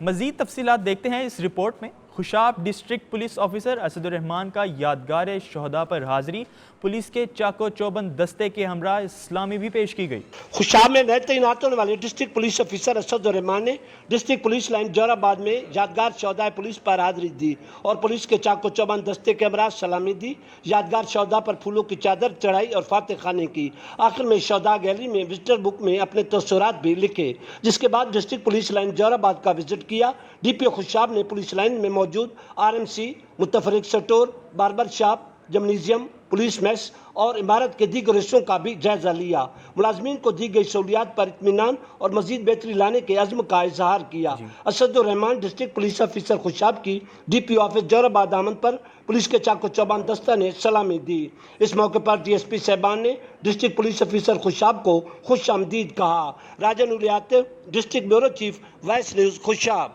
مزید تفصیلات دیکھتے ہیں اس رپورٹ میں۔ Khushab district police officer Asad ur-Rahman کا یادگار شہداء پر حاضری، پولیس کے چاقو چوبند دستے کے ہمراہ اسلامی بھی پیش کی گئی۔ خوشاب میں نئے تعینات ہونے والے ڈسٹرکٹ پولیس آفیسر اسد الرحمان نے ڈسٹرکٹ پولیس لائن جوہر آباد میں یادگار شہداء پولیس پر حاضری دی اور پولیس کے چاقو چوبند دستے کے ہمراہ سلامی دی۔ یادگار شہداء پر پھولوں کی چادر چڑھائی اور فاتح خانے کی۔ آخر میں شہداء گیلری میں وزٹر بک میں اپنے تاثرات بھی لکھے، جس کے بعد ڈسٹرکٹ پولیس لائن جوہر آباد کا وزٹ کیا۔ ڈی پی او خوشاب نے پولیس لائن میں موجود RMC، متفرق store, barber shop, gymnasium, police mess اور عمارت کے دیگر حصوں کا بھی جائزہ لیا۔ ملازمین کو دی گئی سہولیات پر اطمینان اور مزید بہتری لانے کے عزم کا اظہار کیا۔ اسد الرحمان ڈسٹرکٹ پولیس آفیسر خوشاب کی DPO آفس جوہر آباد آمد پر پولیس کے چاقو چوبند دستہ نے سلامی دی۔ اس موقع پر DSP صاحبان نے ڈسٹرکٹ پولیس آفیسر خوشاب کو خوش آمدید کہا۔ Rajan Aliyat, district bureau chief, voice news Khushab.